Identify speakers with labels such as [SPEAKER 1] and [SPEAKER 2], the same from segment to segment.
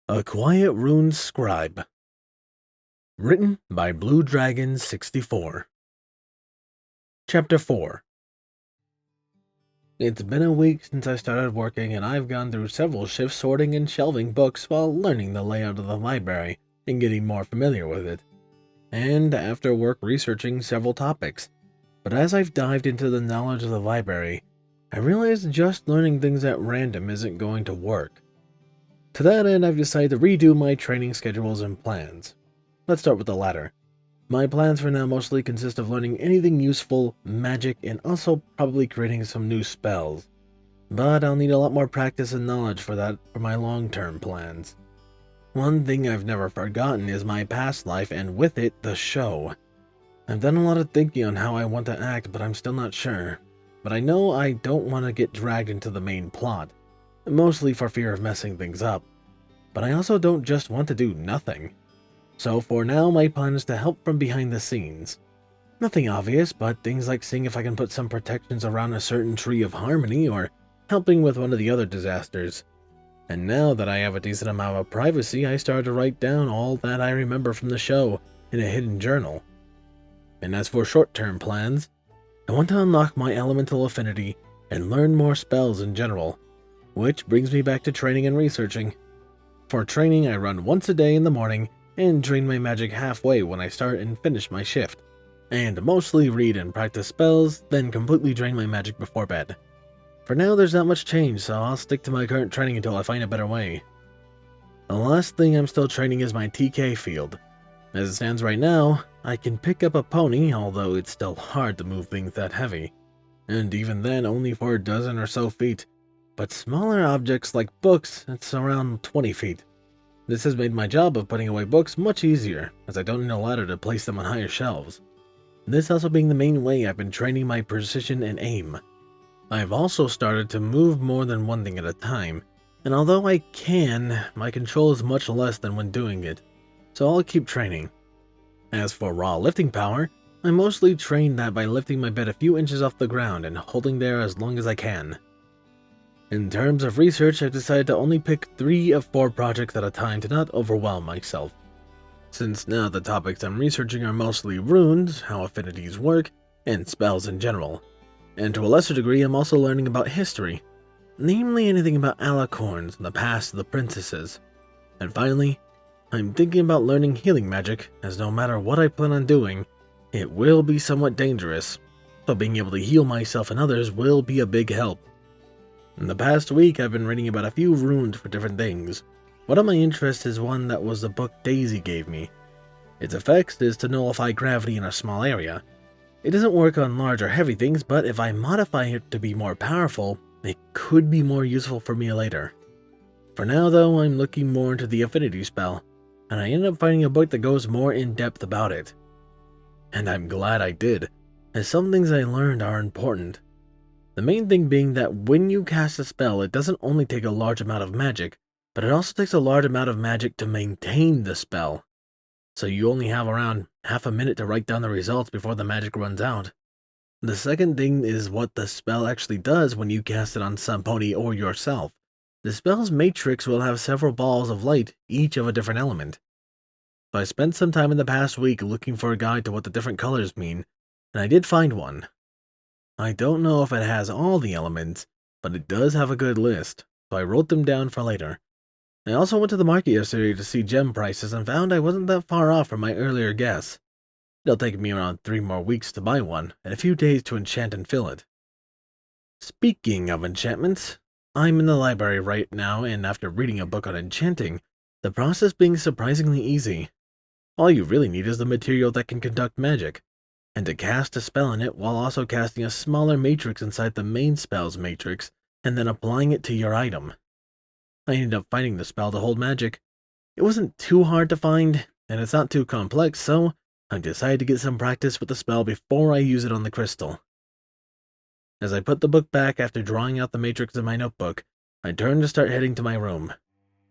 [SPEAKER 1] A Quiet Rune Scribe. Written by Blue Dragon 64. Chapter 4. It's been a week since I started working, and I've gone through several shifts sorting and shelving books while learning the layout of the library and getting more familiar with it, and after work researching several topics. But as I've dived into the knowledge of the library, I realized just learning things at random isn't going to work. To that end, I've decided to redo my training schedules and plans. Let's start with the latter. My plans for now mostly consist of learning anything useful, magic, and also probably creating some new spells. But I'll need a lot more practice and knowledge for that for my long-term plans. One thing I've never forgotten is my past life, and with it, the show. I've done a lot of thinking on how I want to act, but I'm still not sure. But I know I don't want to get dragged into the main plot, mostly for fear of messing things up. But I also don't just want to do nothing. So for now, my plan is to help from behind the scenes. Nothing obvious, but things like seeing if I can put some protections around a certain tree of harmony or helping with one of the other disasters. And now that I have a decent amount of privacy, I started to write down all that I remember from the show in a hidden journal. And as for short-term plans, I want to unlock my elemental affinity and learn more spells in general, which brings me back to training and researching. For training, I run once a day in the morning and drain my magic halfway when I start and finish my shift, and mostly read and practice spells, then completely drain my magic before bed. For now, there's not much change, so I'll stick to my current training until I find a better way. The last thing I'm still training is my TK field. As it stands right now, I can pick up a pony, although it's still hard to move things that heavy, and even then only for a dozen or so feet, but smaller objects like books, it's around 20 feet. This has made my job of putting away books much easier, as I don't need a ladder to place them on higher shelves. This also being the main way I've been training my precision and aim. I've also started to move more than one thing at a time, and although I can, my control is much less than when doing it, so I'll keep training. As for raw lifting power, I mostly train that by lifting my bed a few inches off the ground and holding there as long as I can. In terms of research, I've decided to only pick 3 of 4 projects at a time to not overwhelm myself. Since now the topics I'm researching are mostly runes, how affinities work, and spells in general. And to a lesser degree, I'm also learning about history, namely anything about alicorns and the past of the princesses. And finally, I'm thinking about learning healing magic, as no matter what I plan on doing, it will be somewhat dangerous, so being able to heal myself and others will be a big help. In the past week, I've been reading about a few runes for different things. One of my interests is one that was the book Daisy gave me. Its effect is to nullify gravity in a small area. It doesn't work on large or heavy things, but if I modify it to be more powerful, it could be more useful for me later. For now though, I'm looking more into the affinity spell, and I ended up finding a book that goes more in depth about it. And I'm glad I did, as some things I learned are important. The main thing being that when you cast a spell, it doesn't only take a large amount of magic, but it also takes a large amount of magic to maintain the spell. So you only have around half a minute to write down the results before the magic runs out. The second thing is what the spell actually does when you cast it on some pony or yourself. The spell's matrix will have several balls of light, each of a different element. So I spent some time in the past week looking for a guide to what the different colors mean, and I did find one. I don't know if it has all the elements, but it does have a good list, so I wrote them down for later. I also went to the market yesterday to see gem prices and found I wasn't that far off from my earlier guess. It'll take me around 3 more weeks to buy one, and a few days to enchant and fill it. Speaking of enchantments, I'm in the library right now, and after reading a book on enchanting, the process being surprisingly easy. All you really need is the material that can conduct magic, and to cast a spell in it while also casting a smaller matrix inside the main spell's matrix, and then applying it to your item. I ended up finding the spell to hold magic. It wasn't too hard to find, and it's not too complex, so I decided to get some practice with the spell before I use it on the crystal. As I put the book back after drawing out the matrix in my notebook, I turned to start heading to my room,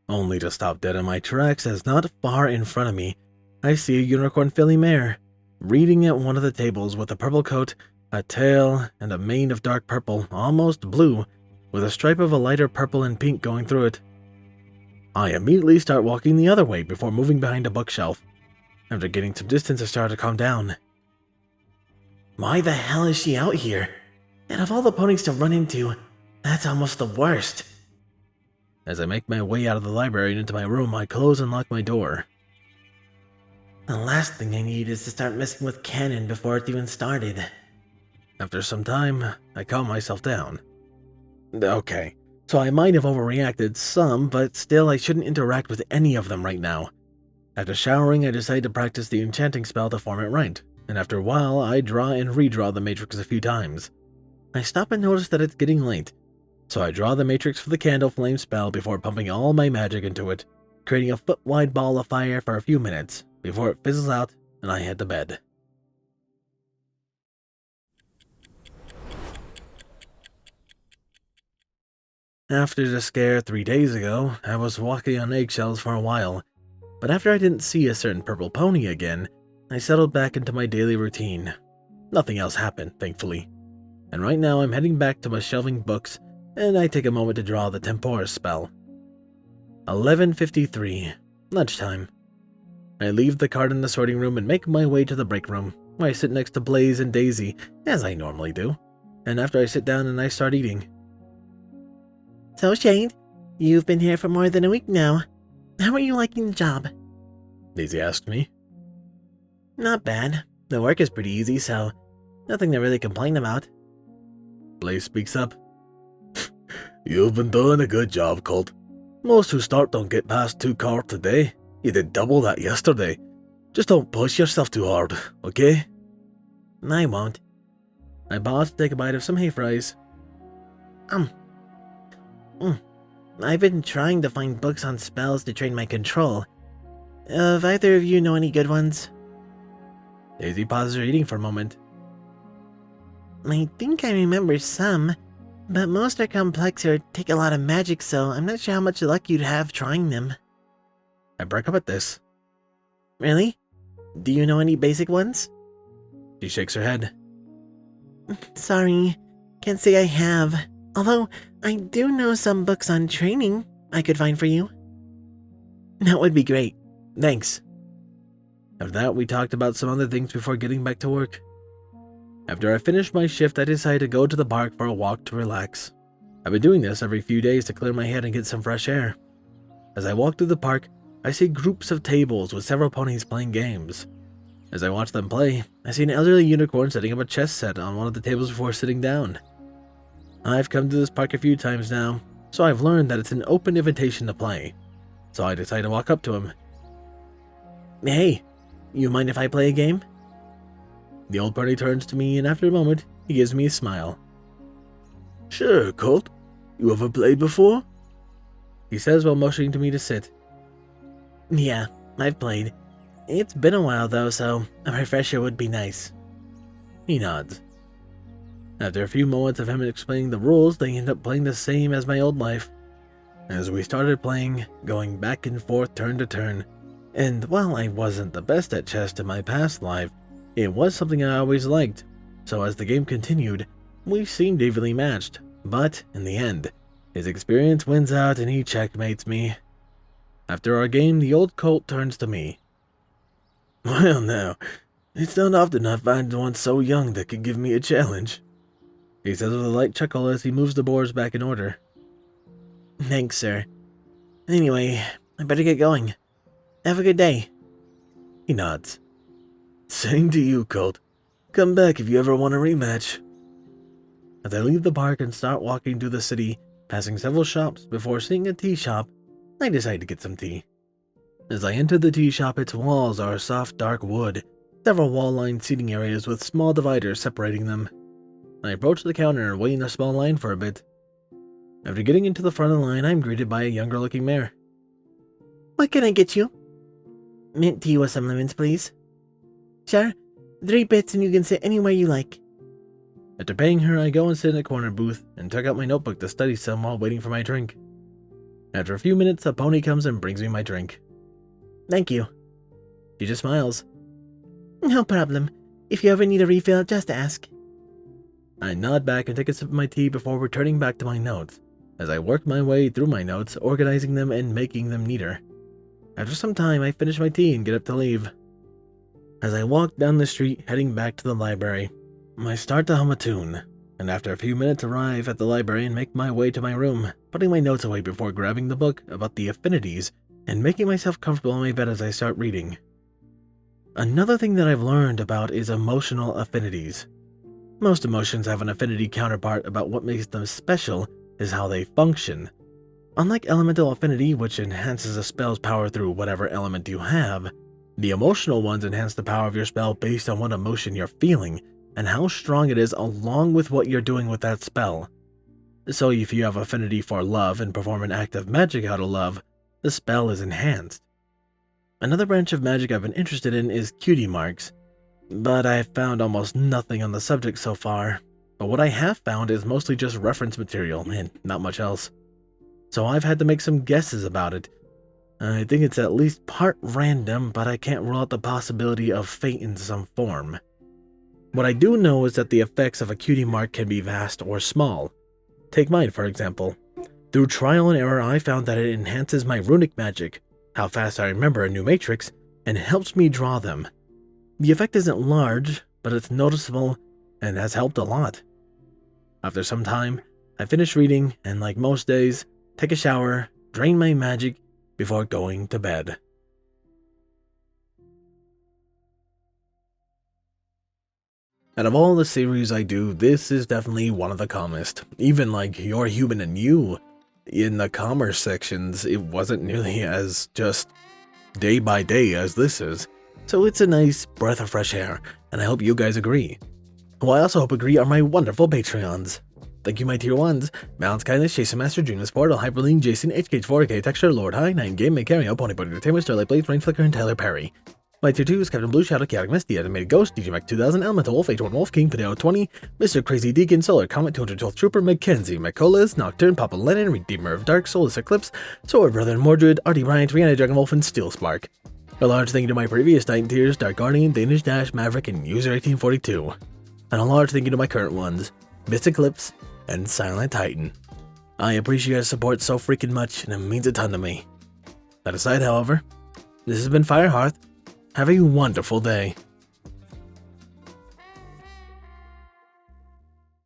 [SPEAKER 1] only to stop dead in my tracks as not far in front of me, I see a unicorn filly mare, reading at one of the tables with a purple coat, a tail, and a mane of dark purple, almost blue, with a stripe of a lighter purple and pink going through it. I immediately start walking the other way before moving behind a bookshelf. After getting some distance, I start to calm down. Why the hell is she out here? And of all the ponies to run into, that's almost the worst. As I make my way out of the library and into my room, I close and lock my door. The last thing I need is to start messing with canon before it's even started. After some time, I calm myself down. Okay, so I might have overreacted some, but still I shouldn't interact with any of them right now. After showering, I decide to practice the enchanting spell to form it right, and after a while, I draw and redraw the matrix a few times. I stop and notice that it's getting late, so I draw the matrix for the candle flame spell before pumping all my magic into it, creating a foot-wide ball of fire for a few minutes before it fizzles out and I head to bed. After the scare 3 days ago, I was walking on eggshells for a while, but after I didn't see a certain purple pony again, I settled back into my daily routine. Nothing else happened, thankfully. And right now I'm heading back to my shelving books, and I take a moment to draw the Temporis spell. 11:53, lunchtime. I leave the cart in the sorting room and make my way to the break room, where I sit next to Blaze and Daisy, as I normally do. And after I sit down and I start eating. So Shade, you've been here for more than a week now. How are you liking the job? Daisy asked me. Not bad. The work is pretty easy, so nothing to really complain about. Blaze speaks up. You've been doing a good job, Colt. Most who start don't get past 2 carts a day. You did double that yesterday. Just don't push yourself too hard, okay? I won't. I pause to take a bite of some hay fries. I've been trying to find books on spells to train my control. Have either of you know any good ones? Daisy pauses her eating for a moment. I think I remember some, but most are complex or take a lot of magic, so I'm not sure how much luck you'd have trying them. I break up at this. Really? Do you know any basic ones? She shakes her head. Sorry, can't say I have. Although, I do know some books on training I could find for you. That would be great. Thanks. After that, we talked about some other things before getting back to work. After I finished my shift, I decided to go to the park for a walk to relax. I've been doing this every few days to clear my head and get some fresh air. As I walk through the park, I see groups of tables with several ponies playing games. As I watch them play, I see an elderly unicorn setting up a chess set on one of the tables before sitting down. I've come to this park a few times now, so I've learned that it's an open invitation to play. So I decide to walk up to him. Hey, you mind if I play a game? The old pony turns to me and after a moment, he gives me a smile. Sure, Colt. You ever played before? He says while motioning to me to sit. Yeah, I've played. It's been a while though, so a refresher would be nice. He nods. After a few moments of him explaining the rules, they end up playing the same as my old life. As we started playing, going back and forth turn to turn, and while I wasn't the best at chess in my past life, it was something I always liked, so as the game continued, we seemed evenly matched, but in the end, his experience wins out and he checkmates me. After our game, the old colt turns to me. Well now, it's not often I find one so young that could give me a challenge. He says with a light chuckle as he moves the boards back in order. Thanks, sir. Anyway, I better get going. Have a good day. He nods. Same to you, Colt. Come back if you ever want a rematch. As I leave the park and start walking through the city, passing several shops before seeing a tea shop, I decide to get some tea. As I enter the tea shop, its walls are soft dark wood, several wall-lined seating areas with small dividers separating them. I approach the counter and wait in a small line for a bit. After getting into the front of the line, I'm greeted by a younger-looking mare. What can I get you? Mint tea with some lemons, please. Sure, 3 bits and you can sit anywhere you like. After paying her, I go and sit in a corner booth and took out my notebook to study some while waiting for my drink. After a few minutes, a pony comes and brings me my drink. Thank you. She just smiles. No problem. If you ever need a refill, just ask. I nod back and take a sip of my tea before returning back to my notes, as I worked my way through my notes, organizing them and making them neater. After some time, I finish my tea and get up to leave. As I walk down the street heading back to the library, I start to hum a tune, and after a few minutes arrive at the library and make my way to my room, putting my notes away before grabbing the book about the affinities and making myself comfortable in my bed as I start reading. Another thing that I've learned about is emotional affinities. Most emotions have an affinity counterpart. About what makes them special is how they function. Unlike elemental affinity, which enhances a spell's power through whatever element you have, the emotional ones enhance the power of your spell based on what emotion you're feeling and how strong it is along with what you're doing with that spell. So if you have affinity for love and perform an act of magic out of love, the spell is enhanced. Another branch of magic I've been interested in is cutie marks, but I've found almost nothing on the subject so far. But what I have found is mostly just reference material and not much else. So I've had to make some guesses about it. I think it's at least part random, but I can't rule out the possibility of fate in some form. What I do know is that the effects of a cutie mark can be vast or small. Take mine, for example. Through trial and error, I found that it enhances my runic magic, how fast I remember a new matrix, and helps me draw them. The effect isn't large, but it's noticeable and has helped a lot. After some time, I finish reading and, like most days, take a shower, drain my magic before going to bed. Out of all the series I do, this is definitely one of the calmest. Even like You're Human and You, in the calmer sections, it wasn't nearly as just day by day as this is. So it's a nice breath of fresh air, and I hope you guys agree. Who I also hope agree are my wonderful Patreons. Thank you, my tier 1s, Balance Kindness, Jason Master, Dreamless Portal, Hyperlink, Jason, HK4K, Texture, Lord High, 9 Game, Macario, Ponyboy Entertainment, Starlight Blaze, Rain Flicker, and Tyler Perry. My tier 2s, Captain Blue, Shadow, Chaotic Mist, The Animated Ghost, DJ Mac 2000, Elemental Wolf, H1 Wolf King, Padeo 20, Mr. Crazy Deacon, Solar Comet, 212th Trooper, Mackenzie, Macolas, Nocturne, Papa Lennon, Redeemer of Dark, Soulless Eclipse, Sword Brother and Mordred, Artie Bryant, Rihanna Dragon Wolf, and Steel Spark. A large thank you to my previous Titan tiers, Dark Guardian, Danish Dash, Maverick, and User 1842. And a large thank you to my current ones, Bis Eclipes, and Silent Titan. I appreciate your support so freaking much, and it means a ton to me. That aside, however, this has been Firehearth. Have a wonderful day.